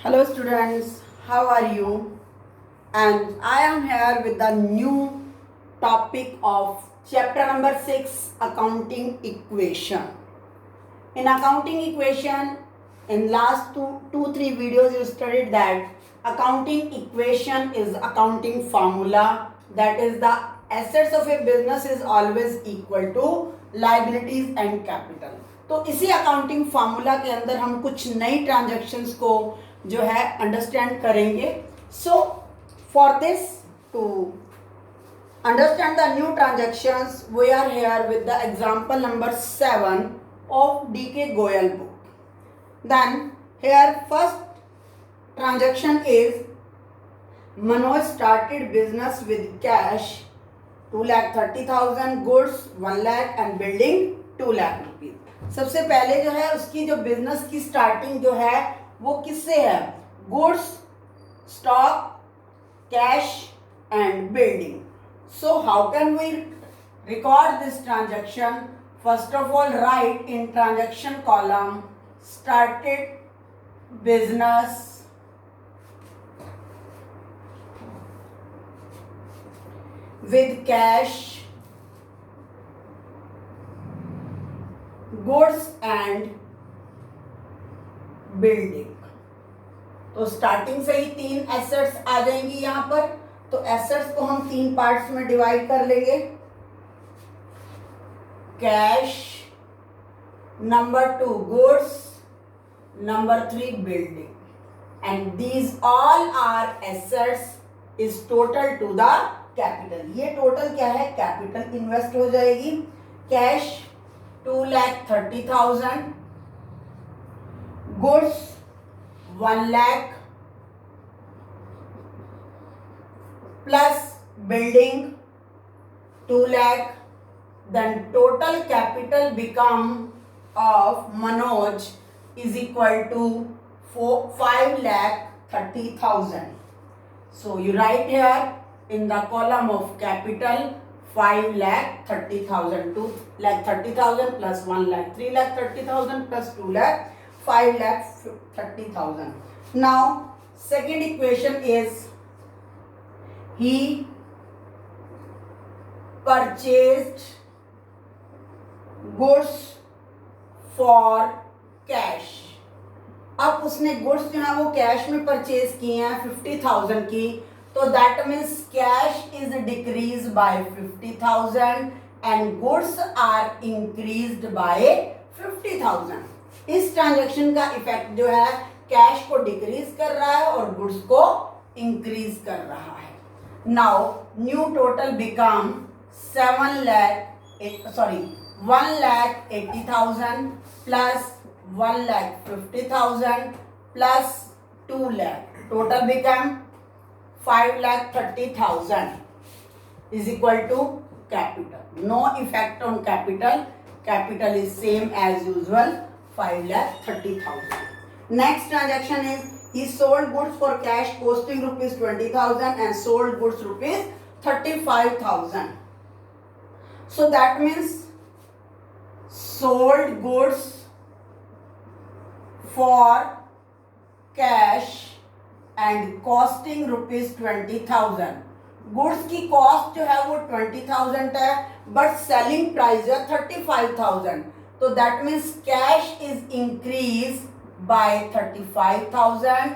Hello students, how are you? And I am here with the new topic of chapter number 6, accounting equation. In accounting equation, in last two three videos you studied that accounting equation is accounting formula, that is the assets of a business is always equal to liabilities and capital. तो इसी accounting formula के अंदर हम कुछ नई transactions को जो है अंडरस्टैंड करेंगे. So for this to understand the new transactions, we are here with the example number 7 of DK Goyal book. Then here first transaction is Manoj started business with cash 2,30,000, goods 1 lakh and building 2 lakh rupees. सबसे पहले जो है उसकी जो business की starting जो है वो किससे है? Goods, stock, cash and building. So how can we record this transaction? First of all, write in transaction column started business with cash, goods and building. तो स्टार्टिंग से ही तीन एसेट्स आ जाएंगी यहाँ पर. तो एसेट्स को हम तीन पार्ट्स में डिवाइड कर लेंगे. Cash, number 2 goods, number 3 building. And these all are assets is total to the capital. ये टोटल क्या है? कैपिटल इन्वेस्ट हो जाएगी. Cash 2,30,000, goods 1 lakh plus building 2 lakh, then total capital become of Manoj is equal to 5,30,000. So you write here in the column of capital 5,30,000. 2,30,000 plus 1 lakh 3,30,000 plus 2 lakh 5,30,000. Now second equation is he purchased goods for cash. अब उसने goods जो है वो cash में purchase किए हैं 50,000 की. तो that means cash is decrease by 50,000 and goods are increased by 50,000. इस ट्रांजैक्शन का इफेक्ट जो है कैश को डिक्रीज कर रहा है और गुड्स को इंक्रीज कर रहा है. Now new total become 1,80,000 plus 1,50,000 plus 2 lakh. Total become 5,30,000 is equal to capital. No effect on capital. Capital is same as usual, 5,30,000. Next transaction is he sold goods for cash costing rupees 20,000 and sold goods rupees 35,000. So that means sold goods for cash and costing rupees 20,000. Goods की cost जो है वो 20,000 है but selling price जो है 35,000. तो that means cash is increase by 35,000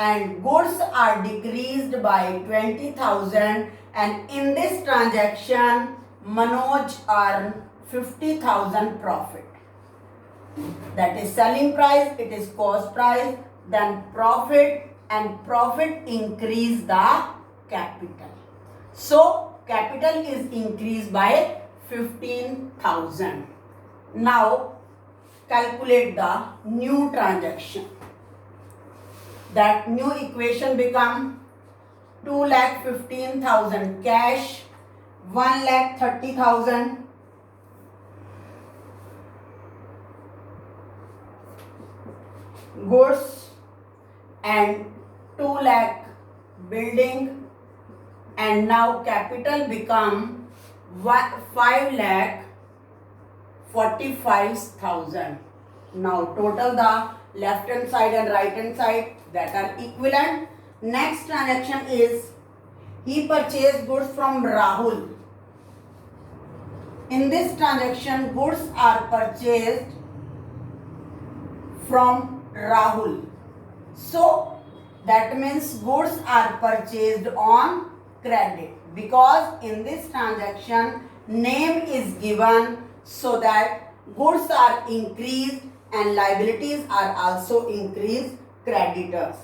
and goods are decreased by 20,000, and in this transaction Manoj earned 50,000 profit. That is selling price, it is cost price, then profit, and profit increase the capital. So capital is increased by 15,000. Now calculate the new transaction. That new equation become 2,15,000 cash, 1,30,000 goods and 2 lakh building, and now capital become 5,45,000. Now total the left hand side and right hand side, that are equivalent. Next transaction is he purchased goods from Rahul. In this transaction, goods are purchased from Rahul. So that means goods are purchased on credit, because in this transaction name is given, so that goods are increased and liabilities are also increased. Creditors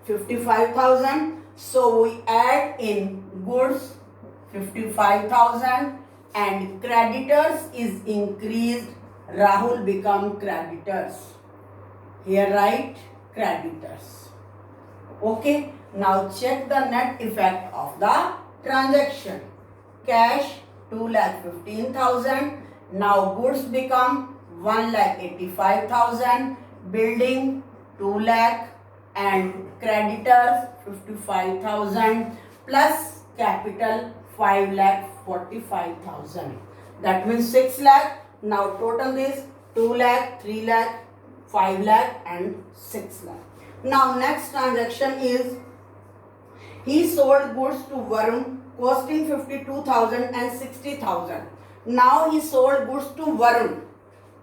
55,000, so we add in goods 55,000 and creditors is increased. Rahul become creditors. Here write creditors. Okay, now check the net effect of the transaction. Cash 2,15,000. Now goods become 1,85,000. Building 2 lakh and creditors 55,000 plus capital 5,45,000. That means 6 lakh. Now total is 2 lakh, 3 lakh, 5 lakh and 6 lakh. Now next transaction is he sold goods to Varun costing 52,000 and 60,000. Now he sold goods to Varun.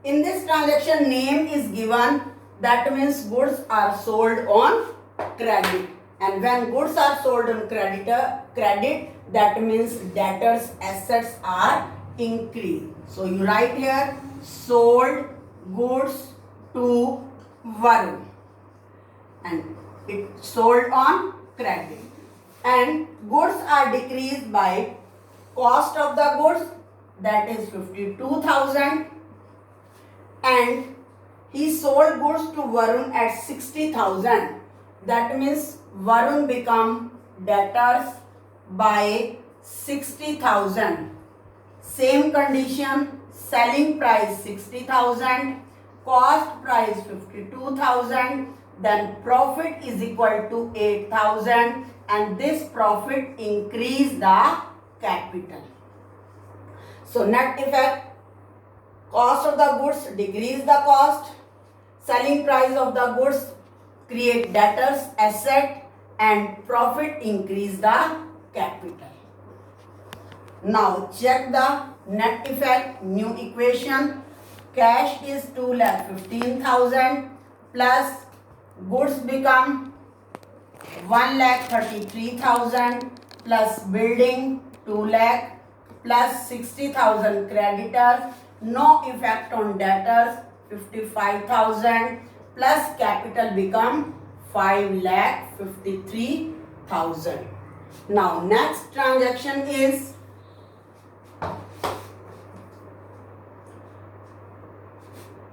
In this transaction name is given, that means goods are sold on credit. And when goods are sold on credit, that means debtors' assets are increased. So you write here sold goods to Varun and it sold on credit. And goods are decreased by cost of the goods, that is 52,000, and he sold goods to Varun at 60,000. That means Varun become debtors by 60,000. Same condition, selling price 60,000, cost price 52,000, then profit is equal to 8,000 and this profit increase the capital. So net effect, cost of the goods decrease the cost, selling price of the goods create debtors asset and profit increase the capital. Now check the net effect, new equation. Cash is 2,15,000 plus goods become 1,33,000 plus building 2 lakh plus 60,000 creditors, no effect on debtors 55,000 plus capital become 5,53,000. Now next transaction is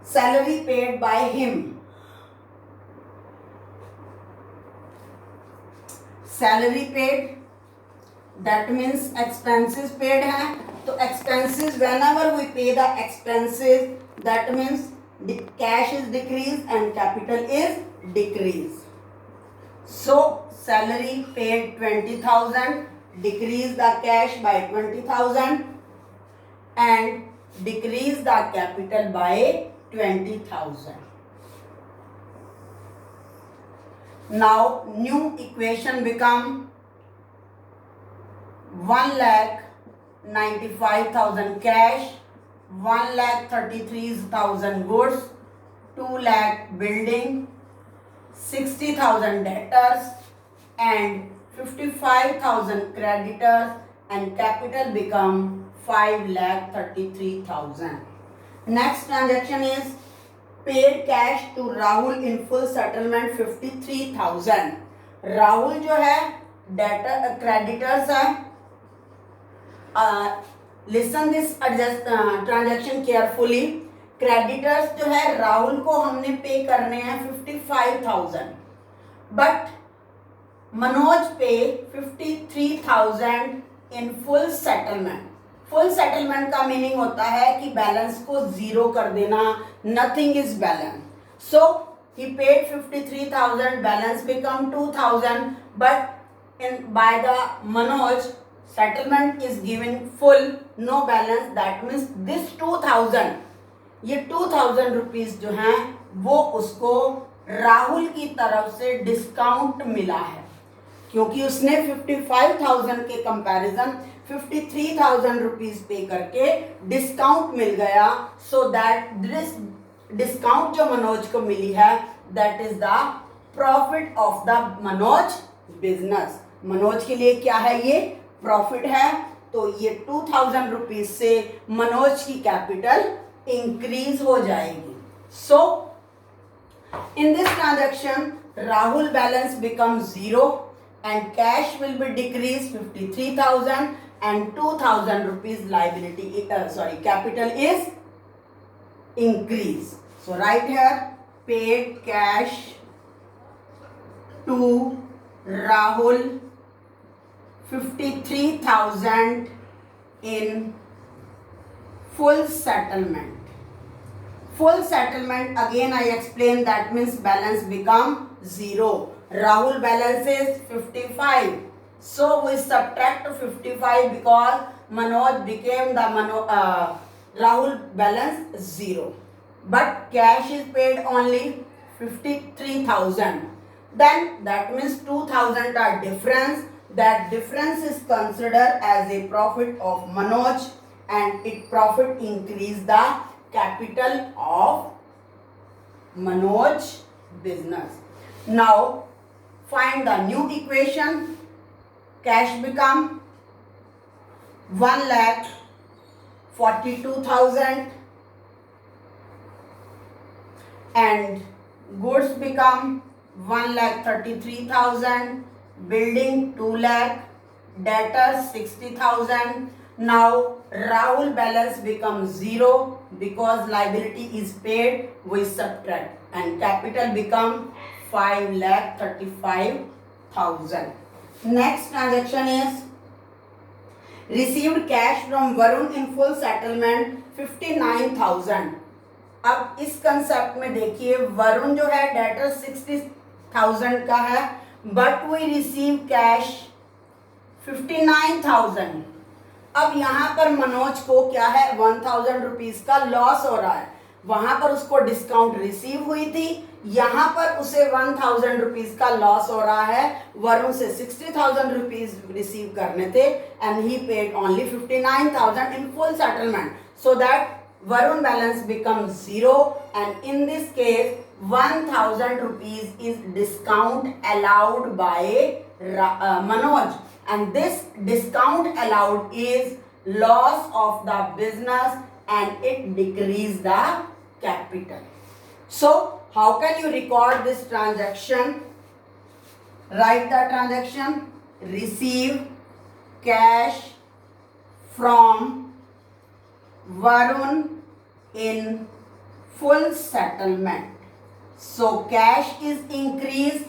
salary paid by him. Salary paid, that means expenses paid hai. So expenses, whenever we pay the expenses, that means the cash is decreased and capital is decreased. So salary paid 20,000, decrease the cash by 20,000 and decrease the capital by 20,000. Now new equation become 1,95,000 cash, 1,33,000 goods, 2 lakh building, 60,000 debtors and 55,000 creditors and capital become 5,33,000. Next transaction is paid cash to Rahul in full settlement 53,000. Rahul जो है debtor creditors है. Listen this transaction carefully. Creditors जो है राहुल को हमने पे करने हैं 55,000 but मनोज पे 53,000 in full settlement. Full settlement का मीनिंग होता है कि बैलेंस को जीरो कर देना, nothing is balance. So he paid 53,000, balance become 2,000 but in by the Manoj settlement is given full, no balance. That means this 2,000, ये 2,000 रुपीज जो हैं वो उसको राहुल की तरफ से डिस्काउंट मिला है, क्योंकि उसने 55,000 के कंपैरिजन 53,000 रुपीज पे करके डिस्काउंट मिल गया. सो दैट दिस डिस्काउंट जो मनोज को मिली है, that is the profit of the Manoj business. Manoj के लिए क्या है, ये प्रॉफिट है. तो ये 2,000 रुपीज से मनोज की कैपिटल इंक्रीज हो जाएगी. So in this transaction Rahul balance become 0 and cash will be decreased 53,000 and 2,000 rupees liability capital is increase. So write here paid cash to Rahul 53,000 in full settlement. Full settlement, again I explain, that means balance become 0. Rahul balance is 55. So we subtract 55 because Manoj became the Rahul balance 0. But cash is paid only 53,000. Then that means 2,000 are difference. That difference is considered as a profit of Manoj, and it profit increase the capital of Manoj business. Now find the new equation. Cash become 1,42,000 and goods become 1,33,000, building 2 lakh, debtors 60,000. Now Rahul balance becomes 0 because liability is paid, we subtract, and capital become 5,35,000. Next transaction is received cash from Varun in full settlement 59,000. अब इस concept में देखिए, वरुण जो है debtor 60,000 का है, but we receive cash 59,000. अब यहाँ पर मनोज को क्या है, 1,000 रुपीज का लॉस हो रहा है. वहां पर उसको डिस्काउंट रिसीव हुई थी, यहाँ पर उसे 1,000 रुपीज का लॉस हो रहा है. वरुण से 60,000 रुपीज रिसीव करने थे and he paid only 59,000 in full settlement. So that Varun balance becomes 0, and in this case 1,000 rupees is discount allowed by Manoj, and this discount allowed is loss of the business and it decrease the capital. So how can you record this transaction? Write the transaction: receive cash from Varun in full settlement. So cash is increased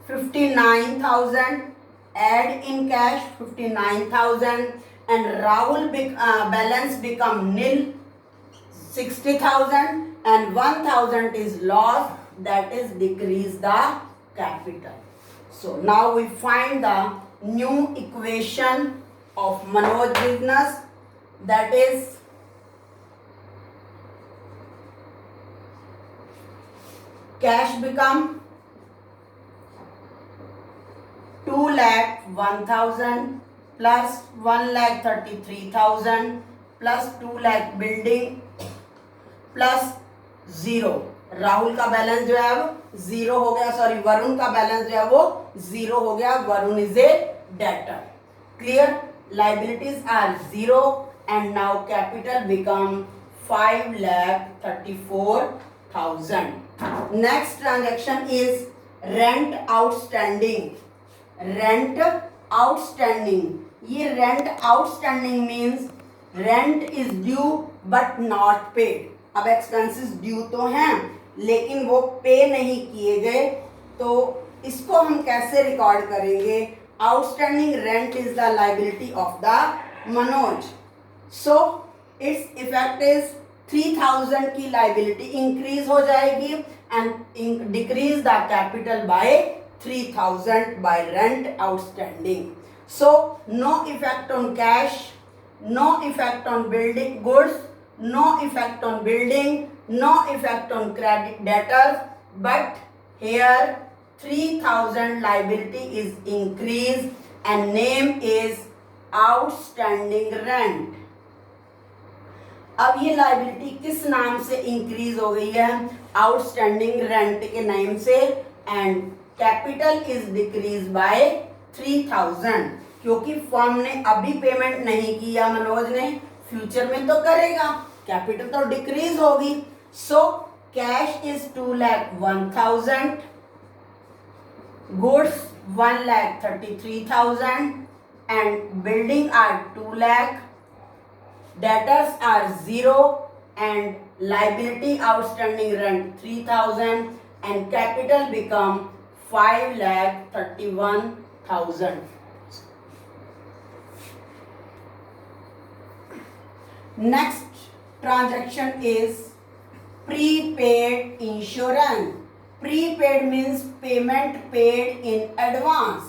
59,000, add in cash 59,000, and Rahul balance become nil 60,000, and 1,000 is lost, that is decrease the capital. So now we find the new equation of Manoj business, that is cash become 2,01,000 plus 1,33,000 plus 2 lakh building plus 0. Rahul का balance जो है वो 0 हो गया, sorry Varun का balance जो है वो 0 हो गया. Varun is a debtor. Clear? Liabilities are 0 and now capital become 5,34,000. Next transaction is rent outstanding. Rent outstanding. ये rent outstanding means rent is due but not paid. अब expenses due तो हैं लेकिन वो पे नहीं किए गए, तो इसको हम कैसे रिकॉर्ड करेंगे? Outstanding rent is the liability of the Manoj. So its effect is 3,000 की liability increase हो जाएगी and decrease the capital by 3,000 by rent outstanding. So no effect on cash, no effect on building goods, no effect on building, no effect on credit debtors, but Here 3,000 liability is increased and name is outstanding rent. अब ये liability किस नाम से increase हो गई है? Outstanding rent के नाम से, and capital is decrease bye 3,000, क्योंकि फर्म ने अभी पेमेंट नहीं किया, मनोज ने, फ्यूचर में तो करेगा, कैपिटल तो डिक्रीज होगी. So cash is 2,01,000, goods 1,33,000 and building are 2 lakh, debtors are 0 and liability outstanding rent 3,000 and capital become 5,31,000. Next transaction is prepaid insurance. Prepaid means payment paid in advance.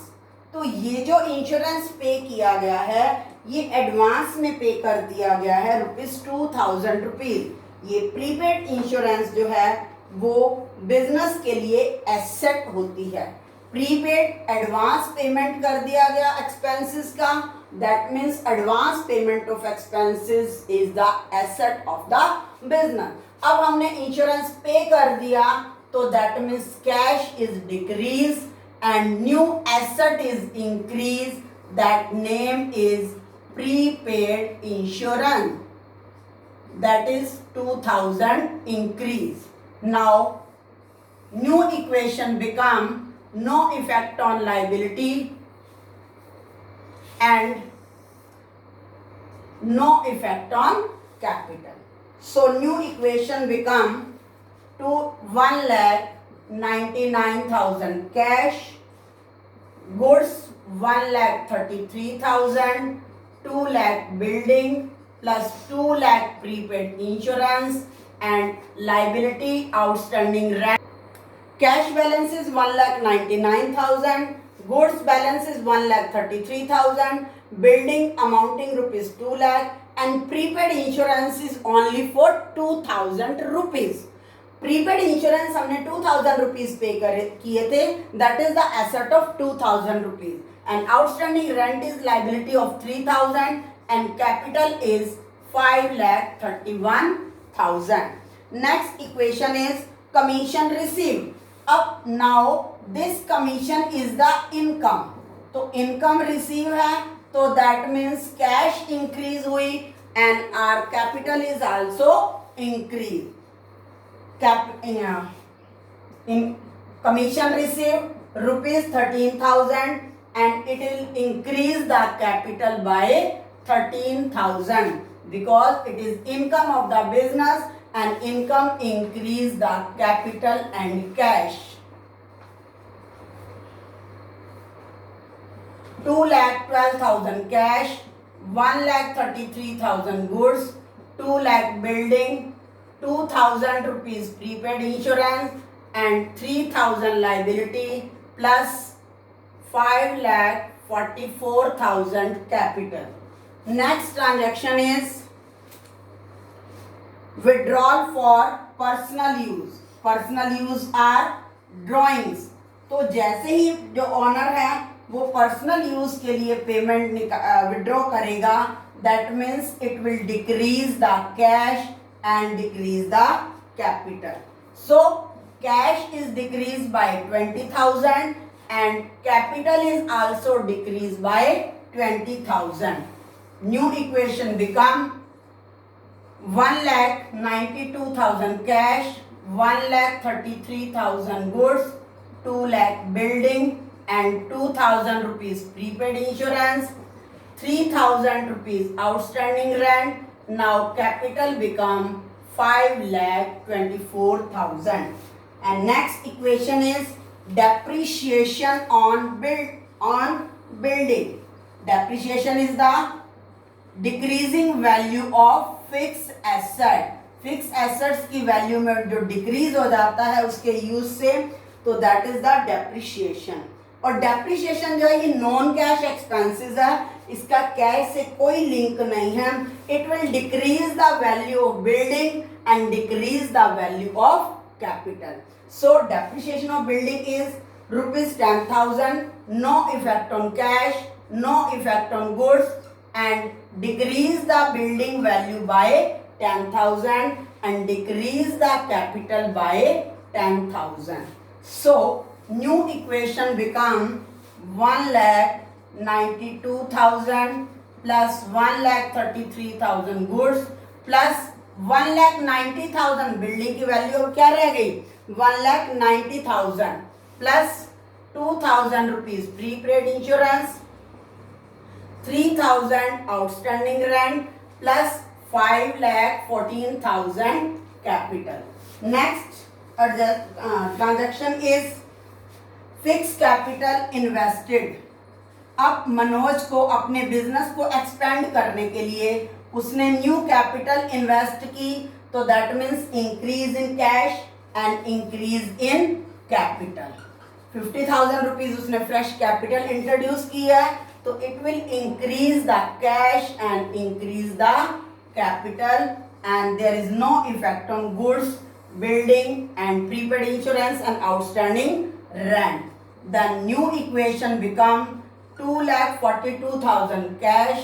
तो ये जो insurance पे किया गया है ये एडवांस में पे कर दिया गया है ₹2,000. ये प्रीपेड इंश्योरेंस जो है वो बिजनेस के लिए एसेट होती है. प्रीपेड एडवांस पेमेंट कर दिया गया एक्सपेंसेस का, that means advance payment of expenses is the asset of the business. अब हमने इंश्योरेंस पे कर दिया तो that means cash is decrease and new asset is increased, that name is prepaid insurance, that is 2,000 increase. Now new equation become no effect on liability and no effect on capital. So new equation become to 1,99,000 cash, goods 1,33,000, 2 lakh building plus 2 lakh prepaid insurance and liability outstanding rent. Cash balance is 1,99,000, goods balance is 1,33,000, building amounting rupees 2 lakh and prepaid insurance is only for 2,000 rupees. Prepaid insurance हमने 2,000 rupees pay किए थे, that is the asset of 2,000 rupees and outstanding rent is liability of 3,000 and capital is 5,31,000. Next equation is commission receive. अब now this commission is the income, तो income receive है तो that means cash increase हुई and our capital is also increase. In commission received ₹13,000 and it will increase the capital by 13,000 because it is income of the business and income increase the capital and cash. 2,12,000 cash, 1,33,000 goods, 2 lakh building, 2,000 rupees prepaid insurance and 3,000 liability plus 5,44,000 capital. Next transaction is withdrawal for personal use. Personal use are drawings. तो जैसे ही जो honour है वो personal use के लिए payment withdraw करेगा, that means it will decrease the cash and decrease the capital. So cash is decreased by 20,000 and capital is also decreased by 20,000. New equation become 1,92,000 cash, 1,33,000 goods, 2 lakh building and 2,000 rupees prepaid insurance, 3,000 rupees outstanding rent. Now capital become 5,24,000. And next equation is depreciation on building. Depreciation is the decreasing value of fixed asset. Fixed assets की value में जो decrease हो जाता है उसके use से, तो that is the depreciation. और डेप्रिशिएशन जो है ये नॉन कैश एक्सपेंसेस है, इसका कैश से कोई लिंक नहीं है. It will decrease the value of building and decrease the value of capital. So depreciation of building is rupees 10,000, no effect on cash, no effect on goods, and decrease the building value by 10,000 and decrease the capital by 10,000. So new equation become 1,92,000 plus 1,33,000 goods plus 1,90,000 building की value अब क्या रह गई 1,90,000 plus 2,000 rupees prepaid insurance 3,000 outstanding rent plus 5,14,000 capital. Next transaction is fix capital invested. अब मनोज को अपने business को expand करने के लिए उसने न्यू कैपिटल इन्वेस्ट की, तो that means increase in cash and increase in capital. 50,000 rupees उसने फ्रेश कैपिटल इंट्रोड्यूस किया है, तो it will increase the cash and increase the capital and there is no effect on goods, building and prepaid insurance and outstanding rent. The new equation become 2,42,000 cash,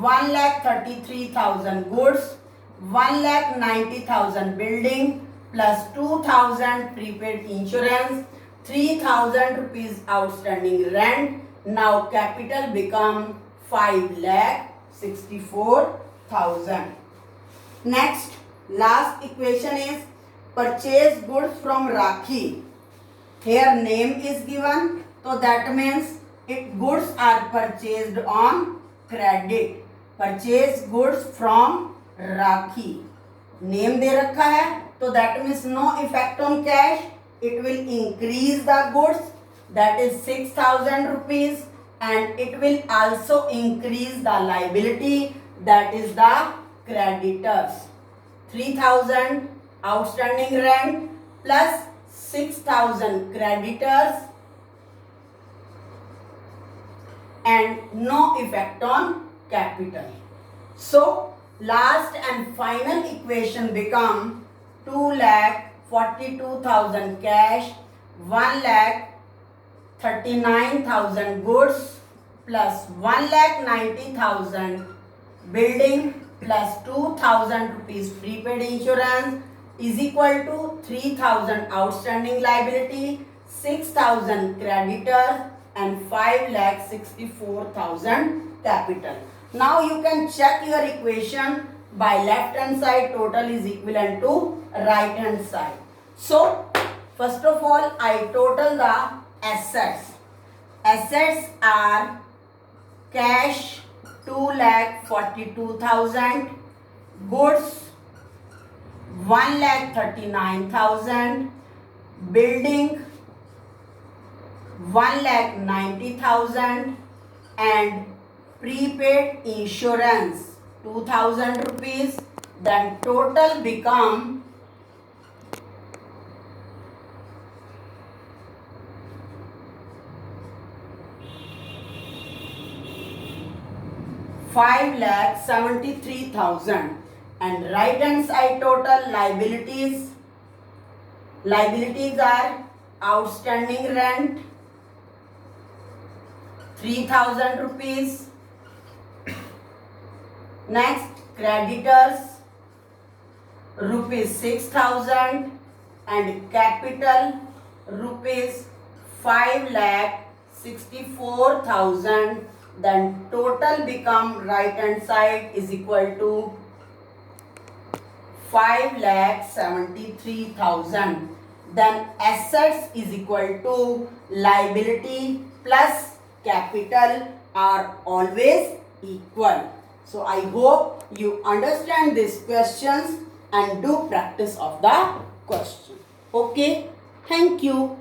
1,33,000 goods, 1,90,000 building plus 2,000 prepaid insurance, 3,000 rupees outstanding rent. Now capital become 5,64,000. Next, last equation is purchase goods from Rakhi. Here name is given, so that means goods are purchased on credit. Purchase goods from Rakhi. Name दे रखा है, तो that means no effect on cash. It will increase the goods, that is 6,000 rupees, and it will also increase the liability, that is the creditors. 3,000 outstanding rent plus 6,000 creditors and no effect on capital. So last and final equation become 2,42,000 cash, 1,39,000 goods plus 1,90,000 building plus 2,000 rupees prepaid insurance is equal to 3,000 outstanding liability, 6,000 creditors and 5,64,000 capital. Now you can check your equation by left hand side total is equivalent to right hand side. So first of all I total the assets. Assets are cash 2,42,000, goods 1,39,000, building 1,90,000 and prepaid insurance 2,000 rupees. Then total become 5,73,000. And right hand side total liabilities are outstanding rent 3,000 rupees. Next creditors rupees 6,000 and capital rupees 5,64,000. Then total become right hand side is equal to 5,73,000. Then assets is equal to liability plus capital are always equal. So I hope you understand these questions and do practice of the question. Okay, thank you.